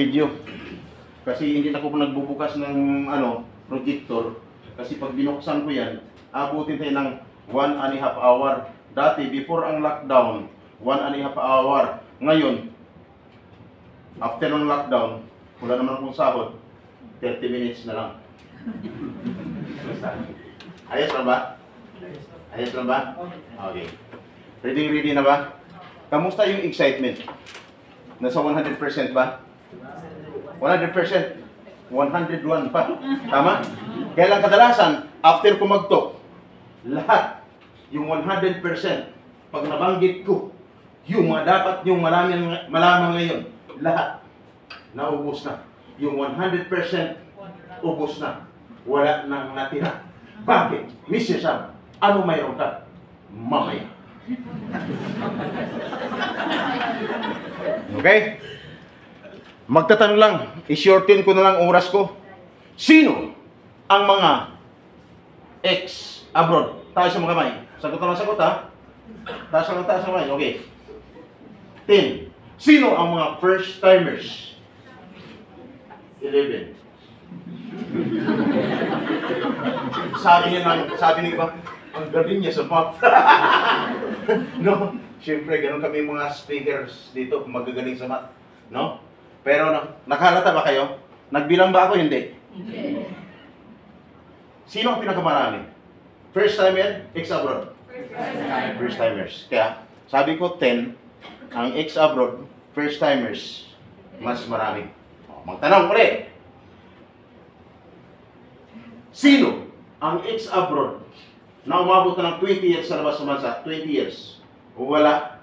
video. Kasi hindi na ako nagbubukas ng projector. Kasi pag binuksan ko yan, abutin tayo ng 1.5 hour. Dati, before ang lockdown, 1.5 hour. Ngayon, after ng lockdown, wala naman akong sahod, 30 minutes na lang. Ayos na ba? Ayos na ba? Okay. Ready na ba? Kamusta yung excitement? Nasa 100% ba? 100%? 101 pa. Tama? Kaya lang kadalasan, after ko mag-talk, lahat, yung 100%, pag nabanggit ko, yung mga dapat yung malaman ngayon, lahat, naubos na. Yung 100%, ubos na. Wala nang natira. Bakit? Mr. Sam, ano mayroon ka? Mamaya. Okay? Magtatanong lang, i-shorten ko na lang oras ko. Sino ang mga ex-abroad? Taas ang mga kamay. Sagot na lang sagot, ha? Taas ang kamay. Okay. 10. Sino ang mga first-timers? 11. Sabi niya ba, ang galing niya sa math. No? Siyempre, ganun kami mga speakers dito, magagaling sa math. No? Pero nakahalata ba kayo? Nagbilang ba ako? Hindi. Sino ang pinakamarami? First timer, ex-abroad? First timers. Kaya, sabi ko 10, ang ex-abroad, first timers, mas marami. Magtanong ulit. Sino ang ex-abroad na umabot na ng 20 years sa labas ng bansa? 20 years. Wala.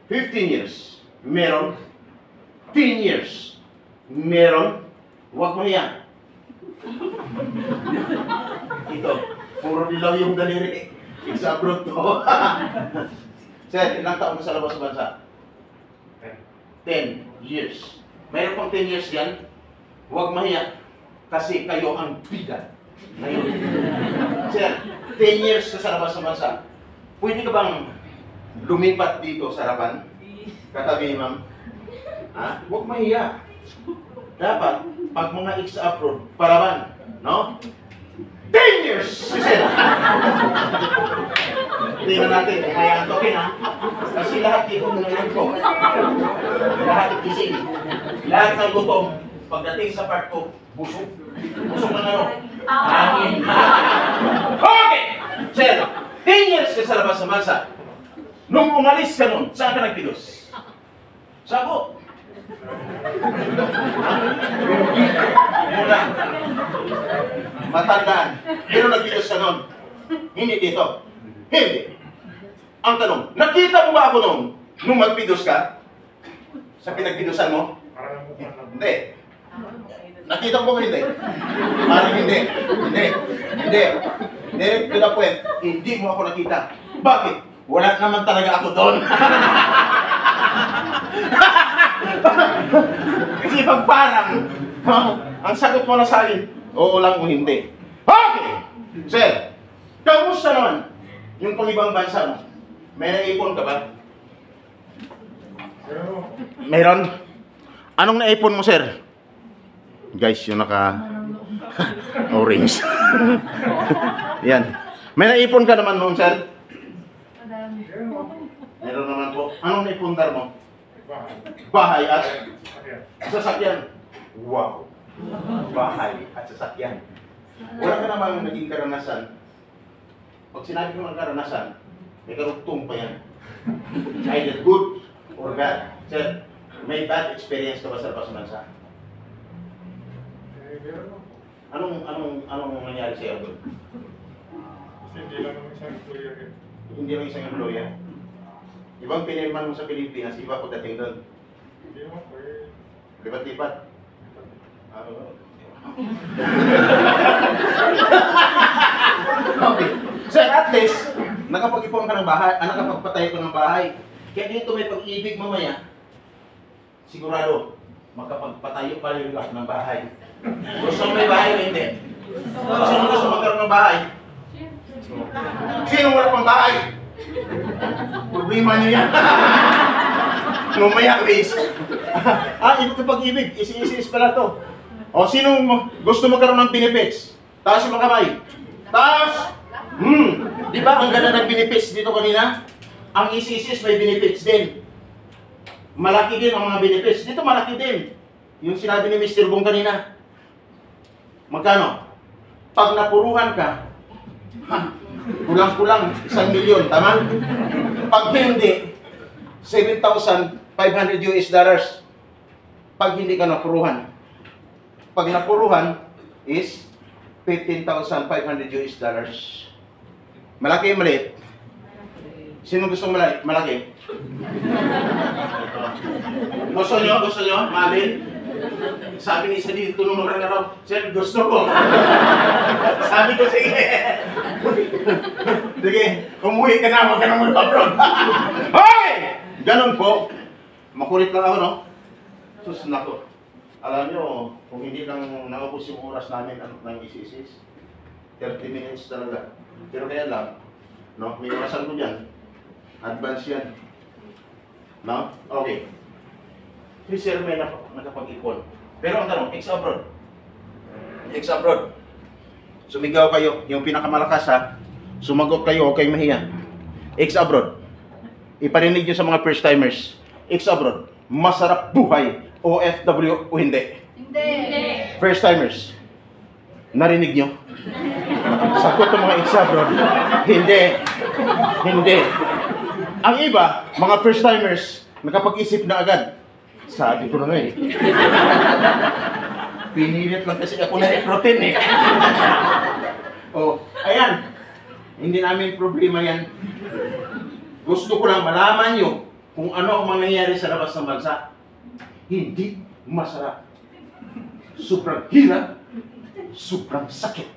15 years. Meron. 10 years. Meron. Huwag mo yan. Ito. Puro dilaw yung daliri. Ex-abroad to. Sir, ilang taon ka sa labas ng bansa? 10 years. Meron pang 10 years yan. Huwag mahiya. Kasi kayo ang bigat. Ngayon. Sir, 10 years ka sa labas ng bansa. Pwede ka bang lumipat dito sa harapan? Katabi, ma'am. Ha? Huwag mahiya. Dapat, pag mga ex-abroad, paraban. No? 10 years! Sir! Tingnan natin kung may antokin, ha? Kasi lahat dito nanonood ko. Lahat gising. Lahat ng gutom. Pagdating sa part ko, busog. Busog ng ano? Hangin. Okay! Sir, 10 years ka sa labas ng bansa. Nung umalis ka nun, saan ka nagpilos? Sagot. Mula. Matandaan. Pero nagpilos ka nun. Hindi dito. Hindi. Ang tanong, nakita mo ba ako nung magpilos ka? Sa pinagpilosan mo? Hindi. Nakita mo ba hindi? Parang hindi. Hindi. To the point, hindi mo ako nakita. Bakit? Wala naman talaga ako doon. Kasi pag parang, ang sagot mo na sa akin, oo lang o hindi. Okay! Sir, kamusta naman yung pang-ibang bansa mo? May naipon ka ba? Meron? Anong naipon mo, sir? Guys, yung naka-orange. Yan. May naipon ka naman noon, sir? Meron naman po. Anong naipundar mo? Bahay at sasakyan. Wow. Bahay at sasakyan. Wala ka namang naging karanasan. Pag sinabi ko ng karanasan, may karugtong pa yan. Either good or bad. Sir, may bad experience ka ba sa labas ng bansa? Anong nangyari sa'yo doon? Hindi lang isang employer. Hindi lang isang employer. Ibang pinirman mo sa Pilipinas, iba po dating doon. Hindi naman po eh. Lipat-lipat. Okay. Sir, at least, nakapag-ipon ka ng bahay, nakapagpatayo ka ng bahay. Kaya dito may pag-ibig mamaya, sigurado, makapagpatayo pa yung lahat ng bahay. Gusto mo may bahay o hindi? Sino gusto magkaroon ng bahay? Sino wala pang bahay? Problema niyo yan. Mamaya, Chris. Ito pag-ibig. Isi-is pala to. O, sino gusto magkaroon ng benefits? Taas yung mga kamay. Taas! Di ba ang ganda ng benefits dito kanina? Ang isi-is may benefits din. Malaki din ang mga benefits. Dito malaki din. Yung sinabi ni Mr. Bong kanina. Magkano? Pag napuruhan ka, kulang-kulang 1 milyon, tama? Pag hindi, 7,500 US dollars. Pag hindi ka napuruhan. Pag napuruhan is 15,500 US dollars. Malaki yung maliit? Sino gusto malaki? Gusto nyo? Malin? Sabi ni isa dito, tunong na raw, Sir, gusto ko. Sabi ko, sige. Sige, umuwi ka na, wag ka na mag-abroad. Hoy! Ganun po. Makulit lang ako, no? Sus, nako. Alam nyo, kung hindi lang naubos yung oras namin ng isisis, 30 minutes talaga. Pero kaya lang, no? May orasan ko dyan. Advance yan. No? Okay. Si Sir May nakapag-ipon. Pero ang tanong, ex-abroad. Ex-abroad. Sumigaw kayo, yung pinakamalakas ha. Sumagot kayo, okay mahiya. Ex-abroad. Iparinig nyo sa mga first-timers. Ex-abroad. Masarap buhay. OFW o hindi? Hindi. First-timers. Narinig nyo? Sagot ng mga ex-abroad. Hindi. Ang iba, mga first-timers, nakapag-isip na agad. Sabi ko na nga eh. Pinilit lang kasi ako na-recruitin eh. Ayan. Hindi namin problema yan. Gusto ko lang malaman nyo kung ano ang mangyayari sa labas ng bansa. Hindi masarap. Sobrang hirap. Sobrang sakit.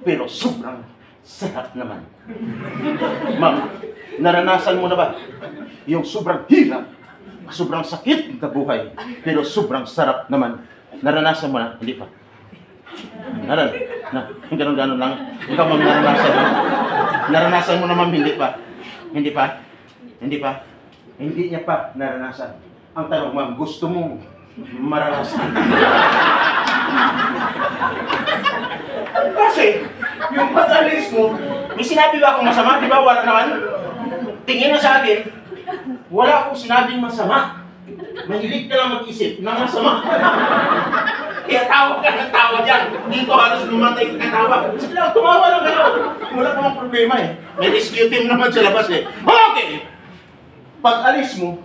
Pero sobrang sarap naman. Ma'am, naranasan mo na ba yung sobrang hirap? Sobrang sakit na buhay, pero sobrang sarap naman. Naranasan mo na? Hindi pa. Ganun lang. Ikaw ma'am, naranasan mo. Naranasan mo naman, hindi pa. Hindi niya pa naranasan. Ang tanong ma'am, gusto mong maranasan? Kasi, yung pag-alis mo, may sinabi ba akong masama? Di ba? Wala naman. Tingin na sa akin, wala akong sinabing masama. Mahilig ka lang mag-isip na masama. Kaya tawa ka ng tawa dyan. Dito halos lumatay ka tawa. Sige lang, tumawa lang kayo. Wala namang problema eh. May rescue team naman sa labas eh. Okay! Pag alis mo,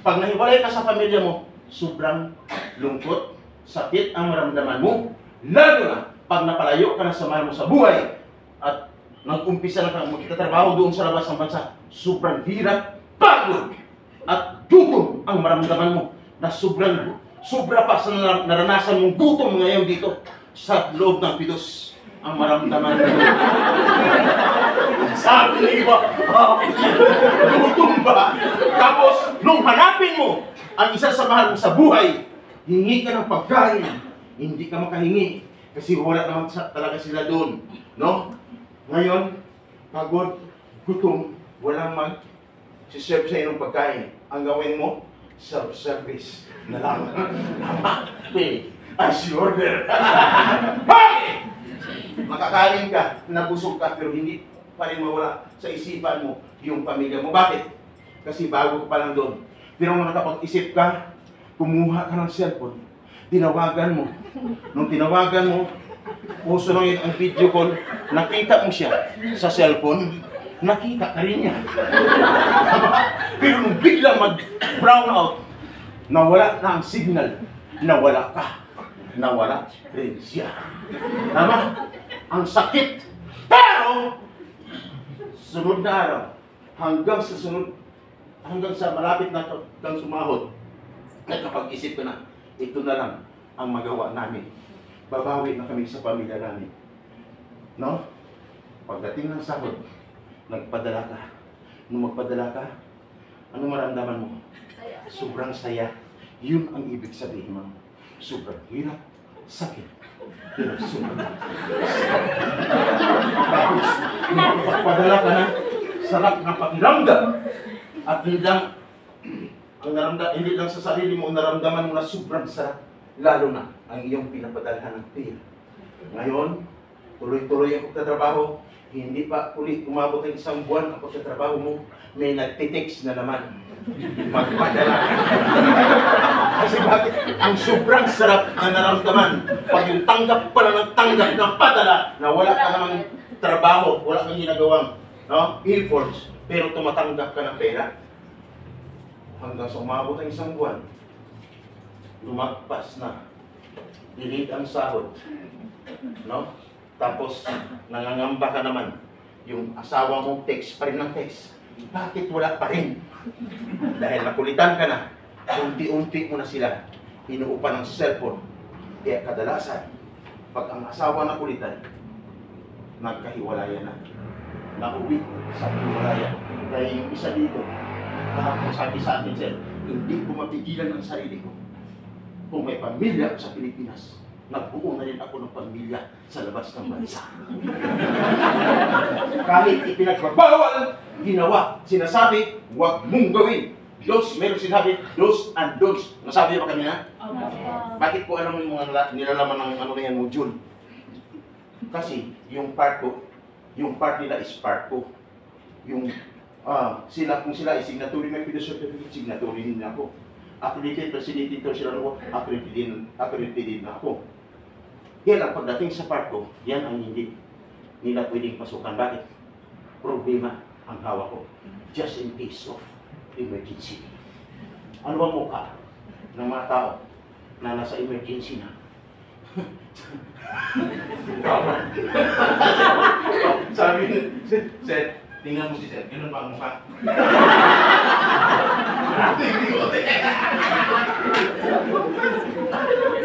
pag nahiwalay ka sa pamilya mo, sobrang lungkot, sakit ang maramdaman mo. Lalo na, pag napalayo ka na sa mahal mo sa buhay, at nag-umpisa na kang magtatrabaho doon sa labas ng bansa, sobrang hirap, pagod, at gutom ang maramdaman mo na sobra pa sa naranasan mong gutom ngayon dito sa loob ng pidos ang maramdaman mo. Sabi na iba, gutom ba? Tapos, nung hanapin mo ang isa sa mahal mo sa buhay, hingi ka ng pagkain, hindi ka makahingi kasi wala naman talaga sila doon. No? Ngayon, pagod, gutom, walang mag-serve sa inong pagkain. Ang gawin mo, self-service na lang. Pay as you order. Hey! Makakain ka, nabusog ka, pero hindi pa rin mawala sa isipan mo yung pamilya mo. Bakit? Kasi bago ka pa lang doon. Pero kung nakapag-isip ka, kumuha ka ng cellphone, tinawagan mo. Nung tinawagan mo, uso lang yun ang video call, nakita mo siya sa cellphone, nakita ka rin niya. Pero nung biglang mag-brown out, nawala na ang signal, nawala ka, nawala rin siya. Tama? Ang sakit. Pero, sunod na araw, hanggang sa malapit na kang sumahod, nakapag-isip ka na, ito na lang ang magawa namin. Babawi na kami sa pamilya namin. No? Pagdating ng sahod, nagpadala ka. Nung magpadala ka, ano maramdaman mo? Sobrang saya. Yun ang ibig sabihin mo. Sobrang hirap, sakit. Pero sobrang tapos, nung magpadala ka na, sarap ng pakiramdam. At hindang Ang hindi lang sa sarili mo, naramdaman mo na sobrang sarap. Lalo na ang iyong pinapadalhan ng pera. Ngayon, tuloy-tuloy ang pagtatrabaho. Hindi pa ulit umabot ng isang buwan ang pagtatrabaho mo. May nagtitext na naman. Magpadala. Kasi bakit? Ang sobrang sarap na naramdaman. Pag yung tanggap pala ng tanggap ng padala na wala ka namang trabaho, wala kang ginagawang efforts, pero tumatanggap ka ng pera. Hanggang sa umabot ang isang buwan, lumagpas na. Delete ang sahod. No? Tapos, nangangamba ka naman. Yung asawa mo, text pa rin ng text. Bakit wala pa rin? Dahil nakulitan ka na, unti-unti mo na sila inuupan ng cellphone. Kaya kadalasan, pag ang asawa nakulitan, nagkahiwalayan na. Nauwi sa hiwalayan. Kaya yung isa dito, kahapon sabi sa akin, sir, hindi ko mapigilan ang sarili ko. Kung may pamilya sa Pilipinas, nagbuo na rin ako ng pamilya sa labas ng bansa. Kahit ipinagbabawal, ginawa, sinasabi, huwag mong gawin. Dos, meron sinabi, dos and don'ts. Nasabi niyo ba kanina? Bakit ko alam yung mga nilalaman ng ano na yan module? Kasi yung part ko, yung part nila is part ko. Yung sila, kung sila ay signatory, may PIDOS certificate, signatory din ako. Accredited, facilitator sila ako, accredited na ako. Yan ang pagdating sa part ko, yan ang hindi nila pwedeng pasukan. Bakit? Problema ang hawak ko. Just in case of emergency. Ano bang mukha ng mga tao na nasa emergency na? Sabi ni Sir, tingnan mo si Sir, ganun ba ang mukha?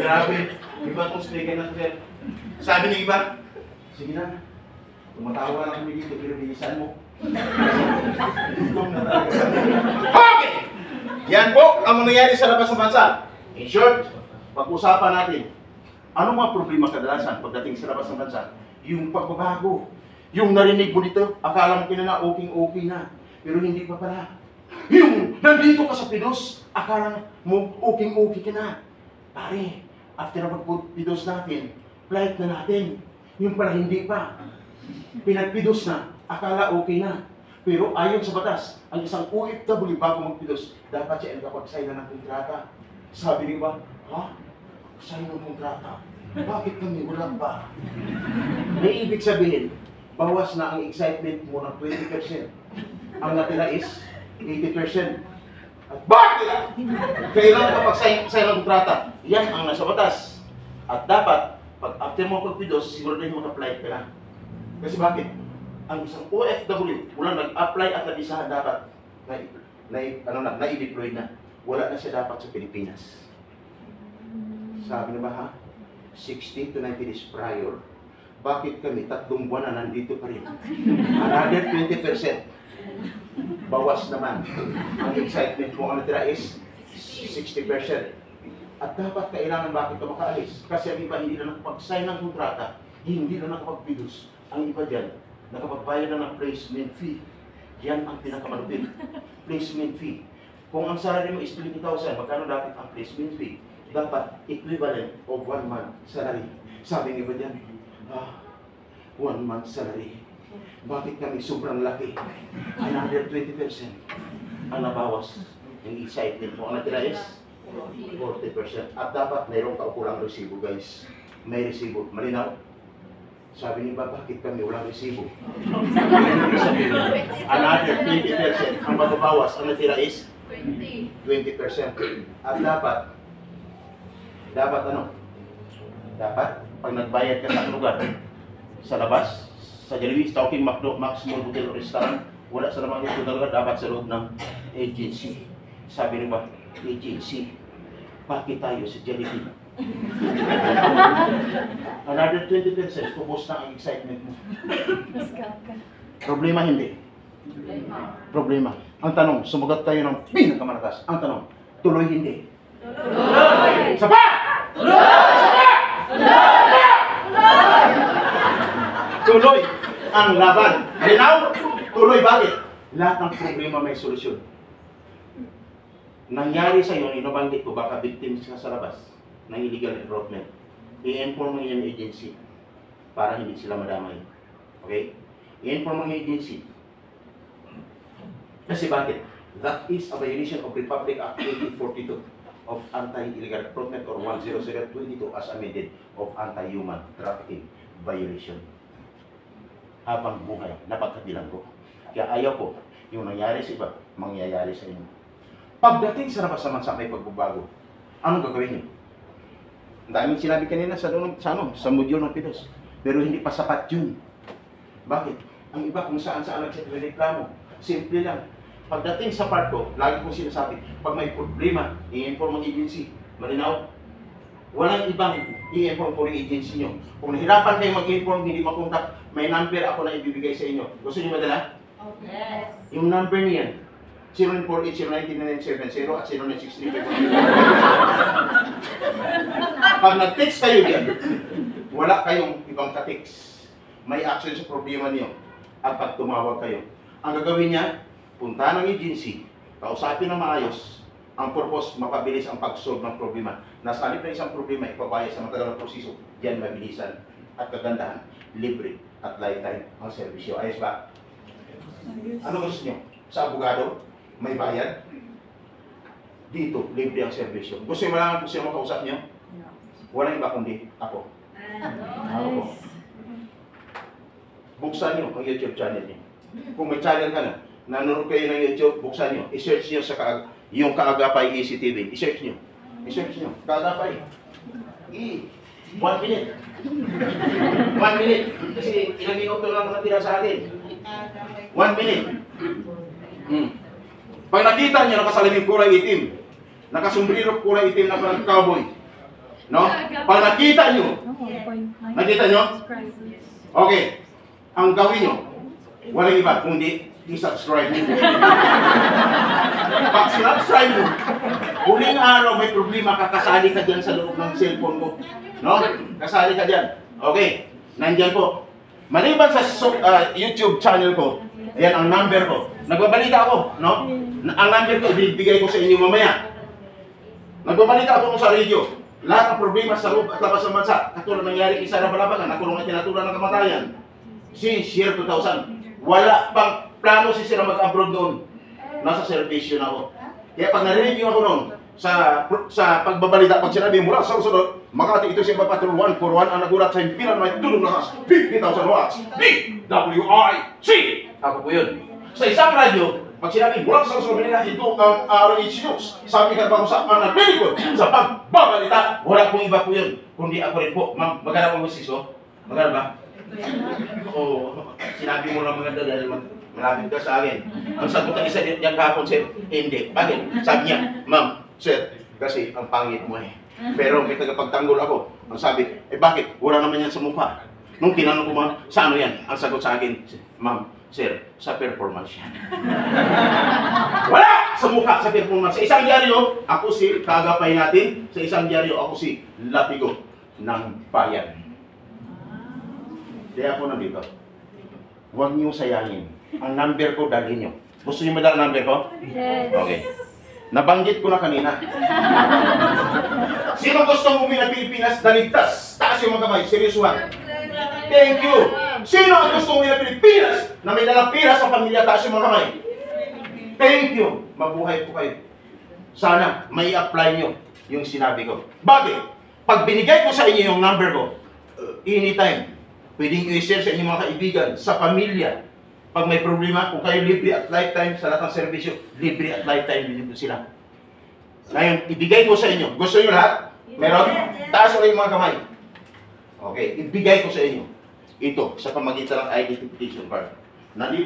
Grabe, iba itong speaker na Sir. Sabi ni iba, sige na, tumatawa lang kami dito, pero bilisan mo. Okay! Yan po ang mangyayari sa labas ng bansa. In short, pag-usapan natin, ano mga problema kadalasan pagdating sa labas ng bansa? Yung pagbabago. Yung narinig mo dito, akala mo kinana okay na. Pero hindi pa pala. Yung nandito ka sa PIDOS, akala mo okay ka na. Pare, after na pag-PIDOS natin, flight na natin. Yung pala hindi pa. Pinag-PIDOS na, akala okay na. Pero ayon sa batas, ang isang OFW bago mag-PIDOS, dapat siya nakapag-sign na ng kontrata. Sabi niyo ba, ha? Sign ng kontrata? Bakit kami wala pa? May ibig sabihin, bawas na ang excitement mo ng 20%. Ang natira is 80%. At bakit? Kailangan kapag sign ng kontrata. Yan ang nasa batas. At dapat, pag after mo pag-PIDOS, siguro din mag-apply ka na. Kasi bakit? Ang isang OFW, mula nag-apply at nag-isahan dapat na-i-deploy na. Wala na siya dapat sa Pilipinas. Sabi na ba ha? 60 to 90 days prior. Bakit kami 3 buwan na nandito pa rin? Another 20%. Bawas naman. Ang excitement mo ang natira is 60%. At dapat kailangan bakit ka makaalis? Kasi ang iba hindi na nakapag-sign ng kontrata, hindi na nakapag-PIDOS. Ang iba dyan, nakapagbayad na ng placement fee. Yan ang pinakamalupit. Placement fee. Kung ang salary mo is 20,000, magkano dapat ang placement fee? Dapat equivalent of 1 month salary. Sabi ng iba dyan, 1 month salary. Bakit kami sobrang laki? Another 20% ang nabawas. Yung excitement mo. Ang natira is 40%. At dapat mayroong kaukulang resibo, guys. May resibo. Malinaw? Sabi niyo ba, bakit kami walang resibo? Another 20% ang mababawas. Ang natira is 20%. At dapat ano? Dapat, pag nagbayad ka sa lugar, sa labas, sa Jollibee, Talking McDo, Max Mall Hotel Restaurant, wala sa naman yung lugar, dapat sa loob ng agency. Sabi niyo ba, agency, bakit tayo sa Jollibee? Another 20%, kubos na ang excitement mo. Problema hindi. Problema. Ang tanong, sumagot tayo ng pinakamalakas. Ang tanong, tuloy hindi. Tuloy! Sapa! Tuloy! Tuloy! Tuloy ang laban. Malinaw? Tuloy bakit? Lahat ng problema may solusyon. nangyari sa iyo, inabanggit ko, baka victim ka sa labas ng illegal recruitment, i-inform mo yung agency para hindi sila madamay. Okay? I-inform mo yung agency. Kasi bakit? That is a violation of Republic Act 1842 of Anti-Illegal Recruitment or 10722 as amended of Anti-Human Trafficking Violation. Habang buhay, napagkabilang ko. Kaya ayaw ko, yung nangyari sa iba, mangyayari sa inyo. Pagdating sa labas naman sa may pagbabago, anong gagawin niyo? Ang daming sinabi kanina sa module ng Pidos. Pero hindi pa sapat yun. Bakit? Ang iba kung saan-saan nagsireklamo. Simple lang. Pagdating sa part ko, lagi kong sinasabi, pag may problema, i-inform ang agency. Malinaw? Walang ibang i-inform ko yung agency nyo. Kung nahirapan kayo mag-inform, hindi makontak, may number ako na ibibigay sa inyo. Gusto nyo madala? Yes. Yung number niyan, 0948-019-970 at 0963. Pag nag-text kayo diyan, wala kayong ibang ka-text. May action sa problema niyo. At pag tumawag kayo, ang gagawin niya, punta ng agency, kausapin ng maayos. Ang purpose, mapabilis ang pag-solve ng problema. Nasa halip na isang problema, ipabaya sa matagal na proseso. Yan mabilisan at kagandahan, libre at lifetime ang serbisyo. Ayos ba? Ano gusto nyo? Sa abogado, may bayad. Dito, libre ang serbisyo. Gusto nyo malaman kung sino makausap nyo? Walang iba kundi ako. Ako po. Buksan nyo ang YouTube channel nyo. Kung may channel ka na, nanonood kayo ng YouTube, buksan nyo. I-search nyo sa yung Kaagapay ECTV. I-search nyo. I-search nyo. Kaagapay. 1 minute. 1 minute. Kasi ilang minuto lang natira sa atin. 1 minute. Pag nakita nyo, nakasalaming kulay itim. Nakasumbrero kulay itim na parang cowboy. No? Pag nakita nyo, nakita nyo? Okay. Ang gawin nyo, walang iba, kundi i-subscribe mo. Pag sinubscribe mo, huling araw may problema, kakasali ka dyan sa loob ng cellphone mo. No? Kasali ka dyan. Okay. Nandyan po. Maliban sa YouTube channel ko, ayan ang number ko. Nagbabalita ako, no? Ang number ko, ibibigay ko sa inyo mamaya. Nagbabalita ako sa radio. Lahat ng problema sa loob at labas ng bansa, katulad nangyari kay Sara Balabagan, nakulong at tinatulan ng kamatayan. Since year 2000, wala pang plano si Sira mag-abroad noon. Nasa servisyo na ako. Kaya pag narinig ako noon, sa pagbabalita, pag sinabi mula sa sunod, Makati ito siya Patrol 141 ang nagulat sa himpilan may tulong lakas 50,000 watts DWIC. Ako po yun. Sa isang radyo, pag sinabi mula sa sunod nila, ito ang RH News. Sabi ka ba kung saan ang nagbilikod sa pagbabalita, wala pong iba po yun. Kundi ako rin po. Ma'am, magana mo sis, oh? Magana ba? Oo, sinabi mo lang maganda dahil malapit ka sa akin. Ang sagot ng isa diyan kahapon, sir, hindi. Bakit? Sabi niya, ma'am, sir, kasi ang pangit mo eh. Pero may tagapagtanggol ako. Ang sabi, eh bakit? Wala naman yan sa mukha. Nung tinanong ko ma'am, sa ano yan? Ang sagot sa akin, ma'am, sir, sa performance yan. Wala sa mukha sa performance. Sa isang dyaryo, ako si Kaagapay natin. Sa isang dyaryo, ako si Latigo ng Bayan. Kaya ako nandito. Huwag niyo sayangin. Ang number ko, dalhin niyo. Gusto niyo madala ang number ko? Yes. Okay. Nabanggit ko na kanina. Sino gustong umuwi ng Pilipinas na ligtas? Taas yung mga kamay. Seryosuhan. Thank you. Sino ang gustong umuwi ng Pilipinas na may dalang pira sa pamilya? Taas yung mga kamay. Thank you. Mabuhay po kayo. Sana may apply nyo yung sinabi ko. Bakit? Pag binigay ko sa inyo yung number ko, anytime, pwedeng i-share sa inyong mga kaibigan, sa pamilya. Pag may problema, kung kayo libre at lifetime sa lahat ng serbisyo, libre at lifetime din sila. Ngayon, ibigay ko sa inyo. Gusto nyo lahat? Meron? Taas ulit yung mga kamay. Okay, ibigay ko sa inyo. Ito, sa pamagitan ng identification card. Nandito